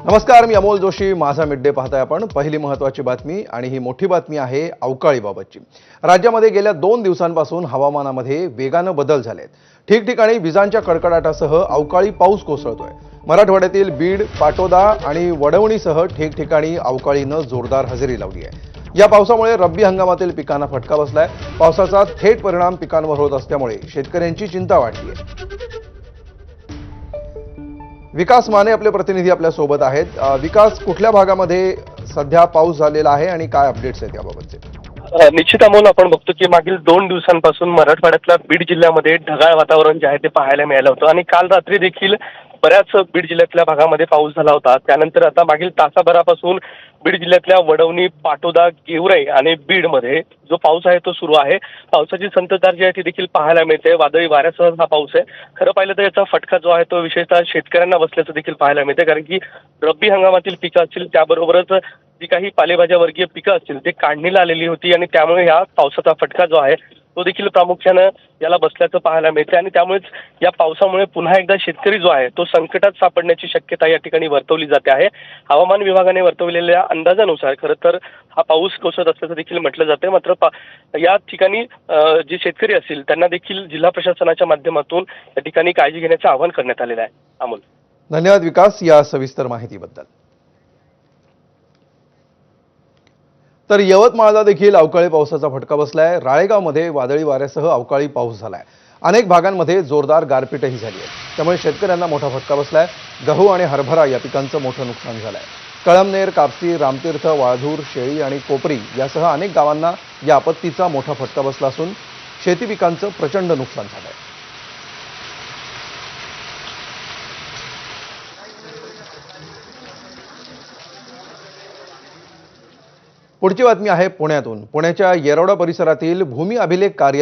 नमस्कार, मी अमोल जोशी. माझा mid day पाहताय आपण. पहिली महत्त्वाची बातमी आणि ही मोठी बातमी आहे अवकाळीबाबतची. राज्यामध्ये गेल्या 2 दिवसांपासून हवामानामध्ये वेगानं बदल झालेत. ठिकठिकाणी विजांच्या कडकडाटासह अवकाळी पाऊस कोसळतोय. मराठवाड्यातील बीड, पाटोदा आणि वडवणीसह ठिकठिकाणी अवकाळीनं जोरदार हजेरी लावली आहे. या पावसामुळे रब्बी हंगामातील पिकांना फटका बसलाय. पावसाचा थेट परिणाम पिकांवर होत असल्यामुळे शेतकऱ्यांची चिंता वाढली आहे. विकास माने आपले प्रतिनिधी आपल्या सोबत आहेत. विकास, कुठल्या भागामध्ये सध्या पाऊस झालेला आहे आणि काय अपडेट्स आहेत याबाबतचे? निश्चित अमोल, आपण बघतो की मागील 2 दिवसांपासून मराठवाड्यातल्या बीड जिल्ह्यामध्ये ढगाळ वातावरण जे आहे ते पाहायला मिळालं होतं आणि काल रात्री देखील बऱ्याच बीड जिल्ह्यातल्या भागामध्ये पाऊस झाला होता. त्यानंतर आता मागील तासाभरापासून बीड जिल्ह्यातल्या वडवणी, पाटोदा, गेवराई आणि बीडमध्ये जो पाऊस आहे तो सुरू आहे. पावसाची संततधार जी आहे ती देखील पाहायला मिळते. वादळी वाऱ्यासह हा पाऊस आहे. खरं पाहिलं तर याचा फटका जो आहे तो विशेषतः शेतकऱ्यांना बसल्याचं देखील पाहायला मिळते, कारण की रब्बी हंगामातील पिकं असतील त्याबरोबरच जी काही पालेभाज्या वर्गीय पिकं असतील ते काढणीला आलेली होती आणि त्यामुळे या पावसाचा फटका जो आहे तो देखील प्रामुख्यानं याला बसल्याचं पाहायला मिळते आणि त्यामुळेच या पावसामुळे पुन्हा एकदा शेतकरी जो आहे तो संकटात सापडण्याची शक्यता या ठिकाणी वर्तवली जाते आहे. हवामान विभागाने वर्तवलेल्या अंदाजानुसार खरं तर हा पाऊस कोसळत असल्याचं देखील म्हटलं जाते. मात्र या ठिकाणी जे शेतकरी असतील त्यांना देखील जिल्हा प्रशासनाच्या माध्यमातून या ठिकाणी काळजी घेण्याचं आवाहन करण्यात आलेलं आहे. अमोल, धन्यवाद विकास या सविस्तर माहितीबद्दल. तर यवतमाळला देखील अवकाळी पावसाचा फटका बसलाय. राळेगावमध्ये वादळी वाऱ्यासह अवकाळी पाऊस झालाय. अनेक भागांमध्ये जोरदार गारपीटही झाली आहे. त्यामुळे शेतकऱ्यांना मोठा फटका बसलाय. गहू आणि हरभरा या पिकांचं मोठं नुकसान झालंय. कळमनेर, कापसी, रामतीर्थ, वाळधूर, शेळी आणि कोपरी यासह अनेक गावांना या आपत्तीचा मोठा फटका बसला असून शेती पिकांचं प्रचंड नुकसान झालंय. पुढची बातमी आहे पुण्यातून. पुण्याच्या येरवडा परिसरातील भूमी अभिलेख कार्यालय